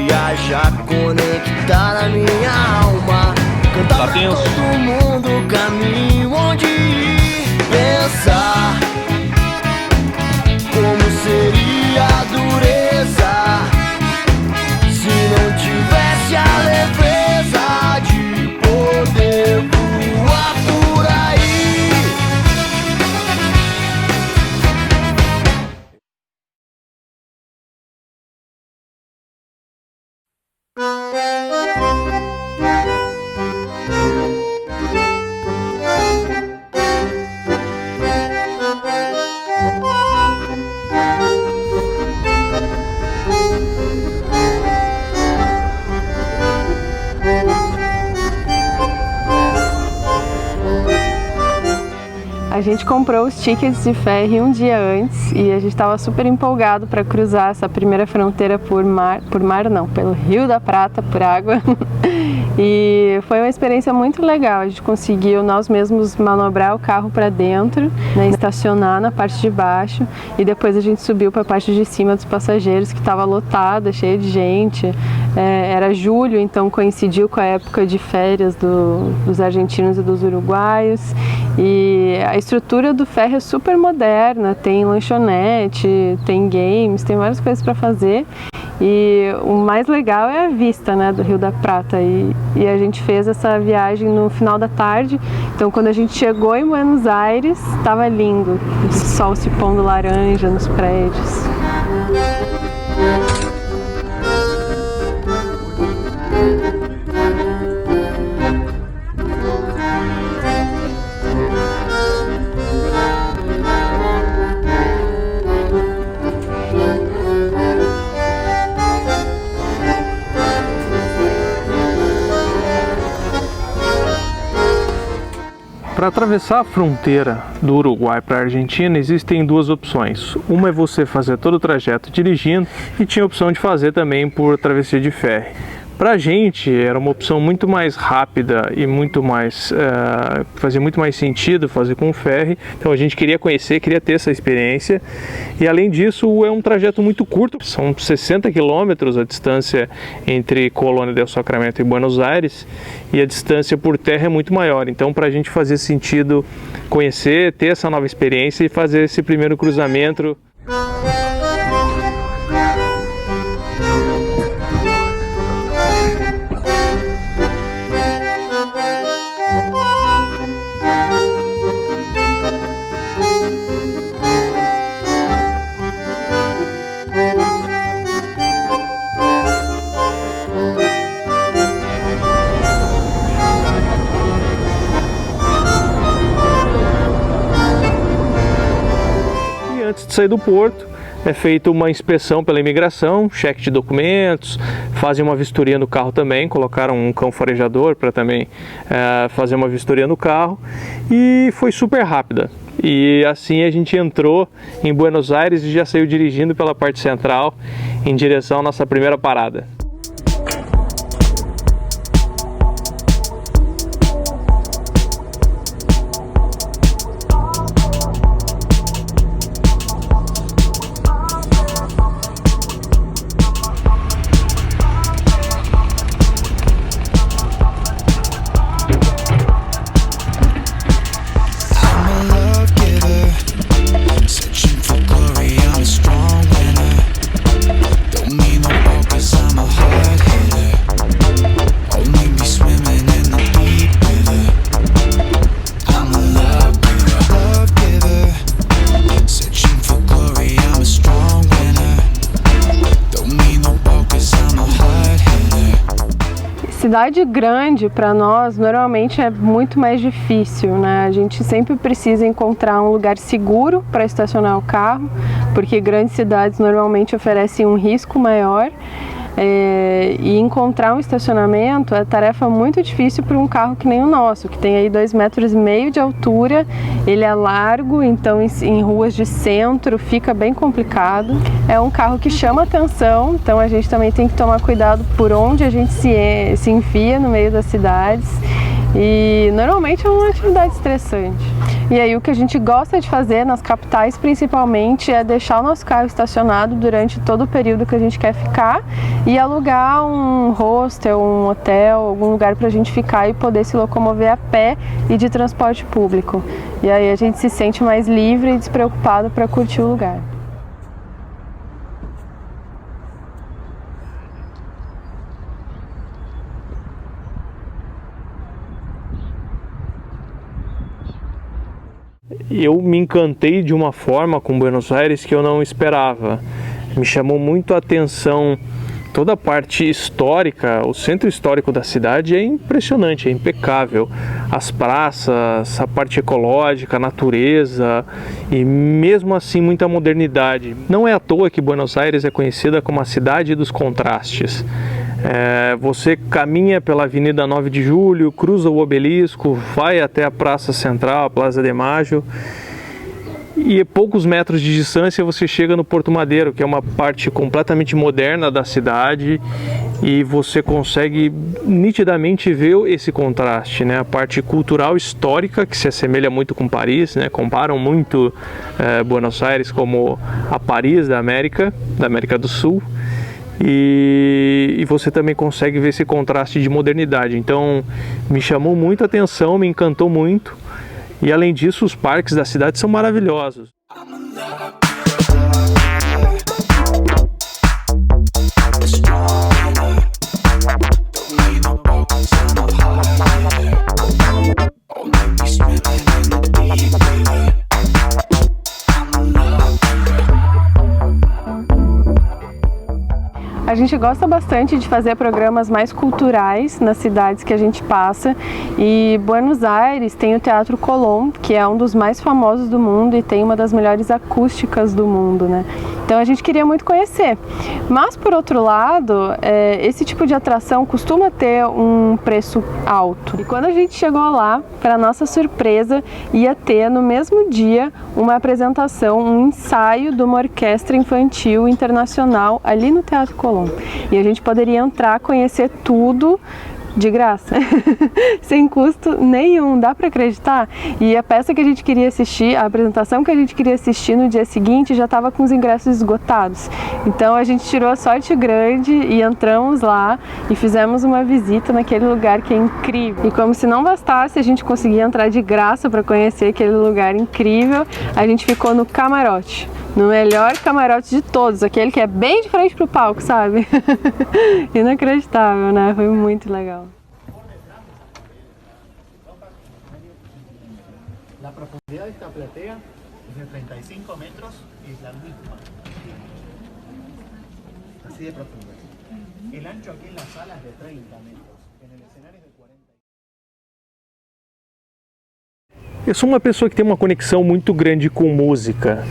Viajar, conectar a minha alma, cantar pra todo mundo o caminho onde ir, pensar como seria a dureza se não tivesse a leveza de poder voar por aí. A gente comprou os tickets de ferry um dia antes e a gente estava super empolgado para cruzar essa primeira fronteira pelo Rio da Prata, por água. E foi uma experiência muito legal. A gente conseguiu nós mesmos manobrar o carro para dentro, né, estacionar na parte de baixo e depois a gente subiu para a parte de cima dos passageiros, que estava lotada, cheia de gente. Era julho, então coincidiu com a época de férias dos argentinos e dos uruguaios. E a estrutura do ferry é super moderna, tem lanchonete, tem games, tem várias coisas para fazer. E o mais legal é a vista, né, do Rio da Prata. E a gente fez essa viagem no final da tarde. Então, quando a gente chegou em Buenos Aires, estava lindo. O sol se pondo laranja nos prédios. Para atravessar a fronteira do Uruguai para a Argentina existem duas opções. Uma é você fazer todo o trajeto dirigindo e tinha a opção de fazer também por travessia de ferry. Para a gente era uma opção muito mais rápida e muito mais fazia muito mais sentido fazer com o ferry. Então a gente queria conhecer, queria ter essa experiência. E além disso é um trajeto muito curto, são 60 quilômetros a distância entre Colônia del Sacramento e Buenos Aires, e a distância por terra é muito maior. Então para a gente fazia sentido conhecer, ter essa nova experiência e fazer esse primeiro cruzamento. Antes de sair do porto, é feita uma inspeção pela imigração, cheque de documentos, fazem uma vistoria no carro também, colocaram um cão farejador para também fazer uma vistoria no carro, e foi super rápida. E assim a gente entrou em Buenos Aires e já saiu dirigindo pela parte central em direção à nossa primeira parada. Cidade grande para nós normalmente é muito mais difícil, né? A gente sempre precisa encontrar um lugar seguro para estacionar o carro, porque grandes cidades normalmente oferecem um risco maior. E encontrar um estacionamento é tarefa muito difícil para um carro que nem o nosso, que tem aí 2,5 metros de altura, ele é largo, então em ruas de centro fica bem complicado. É um carro que chama atenção, então a gente também tem que tomar cuidado por onde a gente se enfia no meio das cidades. e normalmente é uma atividade estressante. E aí o que a gente gosta de fazer nas capitais principalmente é deixar o nosso carro estacionado durante todo o período que a gente quer ficar e alugar um hostel, um hotel, algum lugar para a gente ficar e poder se locomover a pé e de transporte público. E aí a gente se sente mais livre e despreocupado para curtir o lugar. Eu me encantei de uma forma com Buenos Aires que eu não esperava. Me chamou muito a atenção toda a parte histórica. O centro histórico da cidade é impressionante, é impecável. As praças, a parte ecológica, a natureza e mesmo assim muita modernidade. Não é à toa que Buenos Aires é conhecida como a cidade dos contrastes. Você caminha pela Avenida 9 de Julho, cruza o Obelisco, vai até a Praça Central, a Plaza de Mayo, e a poucos metros de distância você chega no Porto Madeiro, que é uma parte completamente moderna da cidade, e você consegue nitidamente ver esse contraste, né? A parte cultural histórica, que se assemelha muito com Paris, né? Comparam muito Buenos Aires como a Paris da América do Sul. E você também consegue ver esse contraste de modernidade. Então me chamou muito a atenção, me encantou muito. E além disso, os parques da cidade são maravilhosos. A gente gosta bastante de fazer programas mais culturais nas cidades que a gente passa, e Buenos Aires tem o Teatro Colón, que é um dos mais famosos do mundo e tem uma das melhores acústicas do mundo, né? Então a gente queria muito conhecer. Mas por outro lado, esse tipo de atração costuma ter um preço alto. E quando a gente chegou lá, para nossa surpresa, ia ter no mesmo dia uma apresentação, um ensaio de uma orquestra infantil internacional ali no Teatro Colón. E a gente poderia entrar, conhecer tudo de graça, sem custo nenhum, dá para acreditar? E a peça que a gente queria assistir, a apresentação que a gente queria assistir no dia seguinte já estava com os ingressos esgotados. Então a gente tirou a sorte grande e entramos lá e fizemos uma visita naquele lugar que é incrível. E como se não bastasse a gente conseguir entrar de graça para conhecer aquele lugar incrível, a gente ficou no camarote. No melhor camarote de todos, aquele que é bem de frente pro palco, sabe? Inacreditável, né? Foi muito legal. La profundidad de esta platea es de 35 metros y es la misma. Así de profunda. El ancho aquí en la sala es de 30 metros. En el escenario es de 40. Eu sou uma pessoa que tem uma conexão muito grande com música.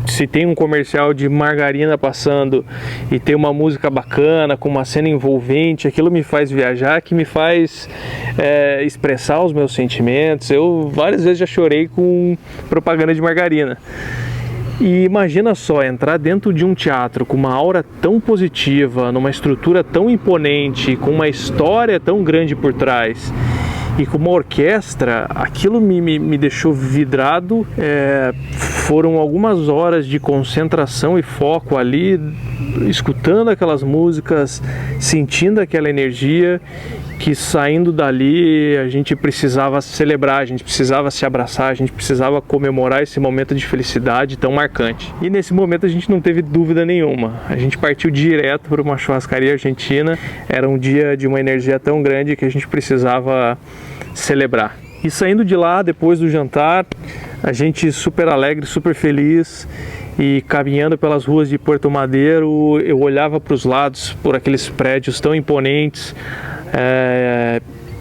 Se tem um comercial de margarina passando e tem uma música bacana, com uma cena envolvente, aquilo me faz viajar, que me faz expressar os meus sentimentos. Eu várias vezes já chorei com propaganda de margarina. E imagina só, entrar dentro de um teatro com uma aura tão positiva, numa estrutura tão imponente, com uma história tão grande por trás, e com uma orquestra, aquilo me deixou vidrado. Foram algumas horas de concentração e foco ali, escutando aquelas músicas, sentindo aquela energia, que saindo dali a gente precisava celebrar, a gente precisava se abraçar, a gente precisava comemorar esse momento de felicidade tão marcante. E nesse momento a gente não teve dúvida nenhuma, a gente partiu direto para uma churrascaria argentina. Era um dia de uma energia tão grande que a gente precisava celebrar. E saindo de lá, depois do jantar, a gente super alegre, super feliz, e caminhando pelas ruas de Porto Madeiro, eu olhava para os lados, por aqueles prédios tão imponentes,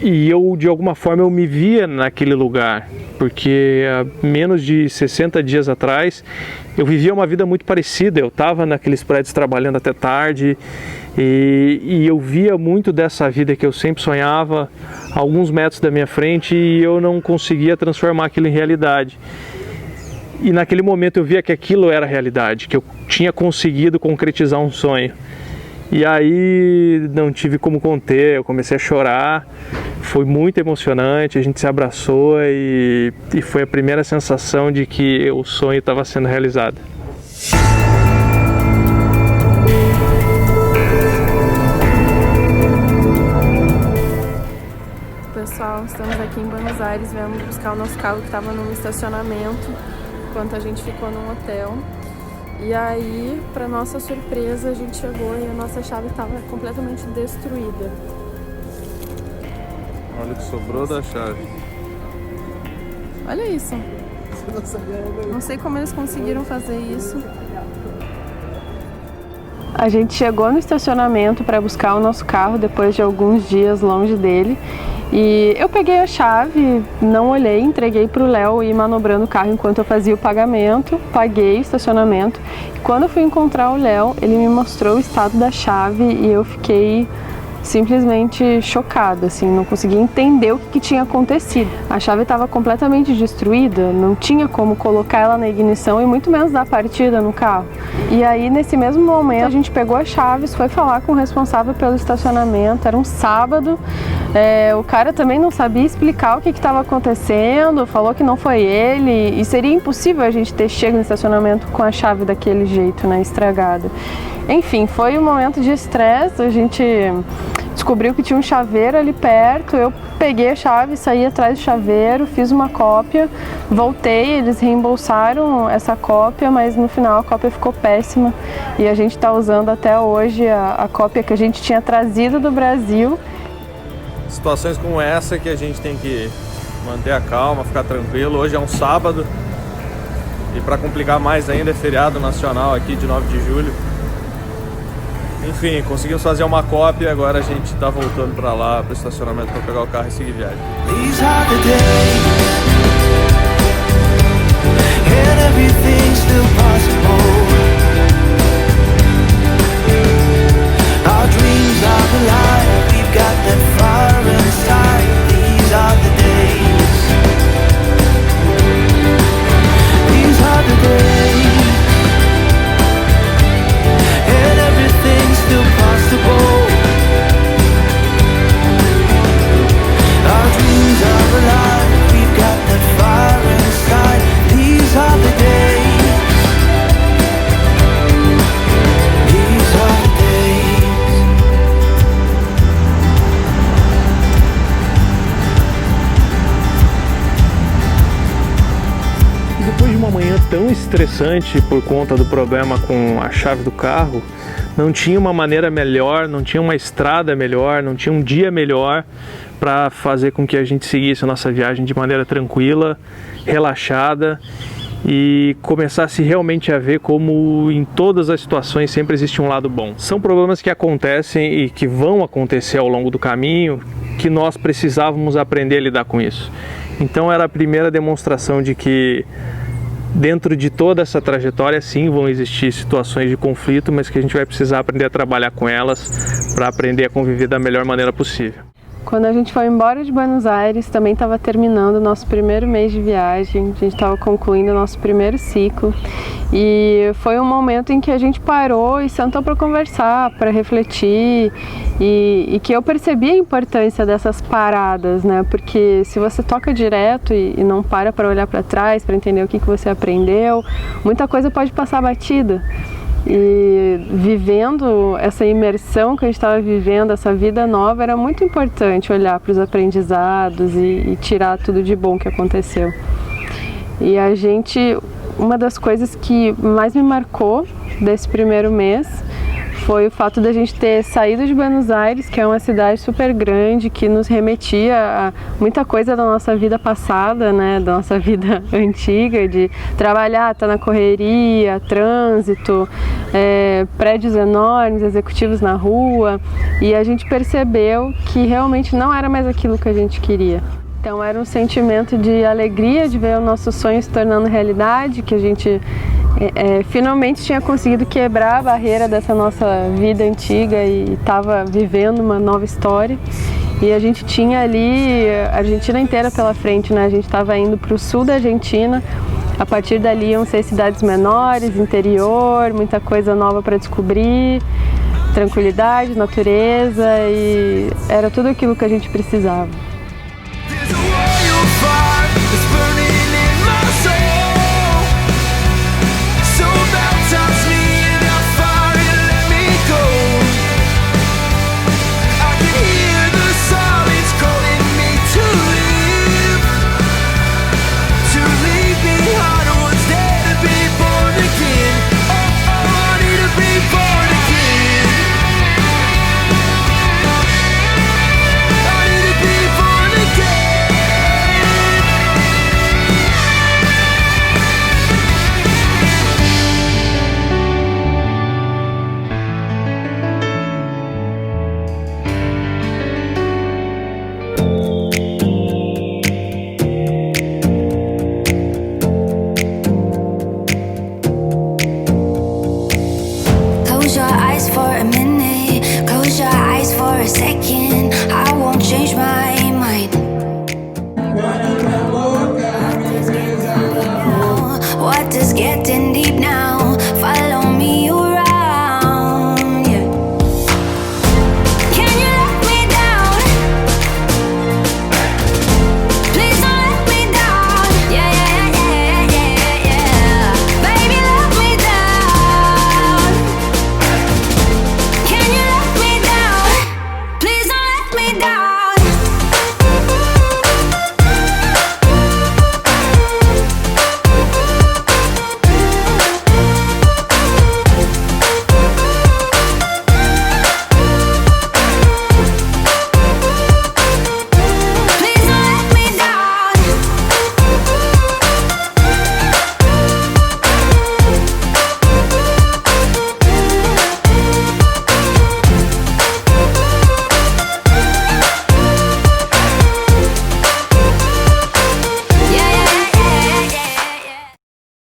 e eu, de alguma forma, eu me via naquele lugar, porque há menos de 60 dias atrás eu vivia uma vida muito parecida. Eu estava naqueles prédios trabalhando até tarde, e eu via muito dessa vida que eu sempre sonhava a alguns metros da minha frente, e eu não conseguia transformar aquilo em realidade. E naquele momento eu via que aquilo era realidade, que eu tinha conseguido concretizar um sonho. E aí não tive como conter, eu comecei a chorar, foi muito emocionante, a gente se abraçou e foi a primeira sensação de que o sonho estava sendo realizado. Pessoal, estamos aqui em Buenos Aires, viemos buscar o nosso carro que estava num estacionamento, enquanto a gente ficou num hotel. E aí, para nossa surpresa, a gente chegou e a nossa chave estava completamente destruída. Olha o que sobrou da chave. Olha isso. Não sei como eles conseguiram fazer isso. A gente chegou no estacionamento para buscar o nosso carro depois de alguns dias longe dele. E eu peguei a chave, não olhei, entreguei para o Léo ir manobrando o carro enquanto eu fazia o pagamento, paguei o estacionamento. E quando eu fui encontrar o Léo, ele me mostrou o estado da chave e eu fiquei simplesmente chocada, assim, não conseguia entender o que tinha acontecido. A chave estava completamente destruída, não tinha como colocar ela na ignição e muito menos dar partida no carro. E aí, nesse mesmo momento, a gente pegou as chaves, foi falar com o responsável pelo estacionamento, era um sábado, o cara também não sabia explicar o que estava acontecendo, falou que não foi ele, e seria impossível a gente ter chego no estacionamento com a chave daquele jeito, né, estragada. Enfim, foi um momento de estresse, a gente descobriu que tinha um chaveiro ali perto, eu peguei a chave, saí atrás do chaveiro, fiz uma cópia, voltei, eles reembolsaram essa cópia, mas no final a cópia ficou péssima e a gente está usando até hoje a cópia que a gente tinha trazido do Brasil. Situações como essa que a gente tem que manter a calma, ficar tranquilo. Hoje é um sábado e para complicar mais ainda é feriado nacional aqui de 9 de julho. Enfim, conseguimos fazer uma cópia e agora a gente está voltando para lá, para o estacionamento, para pegar o carro e seguir viagem. Depois de uma manhã tão estressante por conta do problema com a chave do carro, não tinha uma maneira melhor, não tinha uma estrada melhor, não tinha um dia melhor para fazer com que a gente seguisse a nossa viagem de maneira tranquila, relaxada e começasse realmente a ver como em todas as situações sempre existe um lado bom. São problemas que acontecem e que vão acontecer ao longo do caminho, que nós precisávamos aprender a lidar com isso. Então era a primeira demonstração de que dentro de toda essa trajetória sim vão existir situações de conflito, mas que a gente vai precisar aprender a trabalhar com elas para aprender a conviver da melhor maneira possível. Quando a gente foi embora de Buenos Aires, também estava terminando o nosso primeiro mês de viagem, a gente estava concluindo o nosso primeiro ciclo e foi um momento em que a gente parou e sentou para conversar, para refletir e que eu percebi a importância dessas paradas, né? Porque se você toca direto e não para olhar para trás, para entender o que você aprendeu, muita coisa pode passar batida. E vivendo essa imersão que a gente estava vivendo, essa vida nova, era muito importante olhar para os aprendizados e tirar tudo de bom que aconteceu. E a gente, uma das coisas que mais me marcou desse primeiro mês foi o fato da gente ter saído de Buenos Aires, que é uma cidade super grande, que nos remetia a muita coisa da nossa vida passada, né, da nossa vida antiga, de trabalhar, estar na correria, trânsito, prédios enormes, executivos na rua, e a gente percebeu que realmente não era mais aquilo que a gente queria. Então era um sentimento de alegria de ver o nosso sonho se tornando realidade, que a gente finalmente tinha conseguido quebrar a barreira dessa nossa vida antiga e estava vivendo uma nova história. E a gente tinha ali a Argentina inteira pela frente, né? A gente estava indo para o sul da Argentina, a partir dali iam ser cidades menores, interior, muita coisa nova para descobrir. tranquilidade, natureza, e era tudo aquilo que a gente precisava.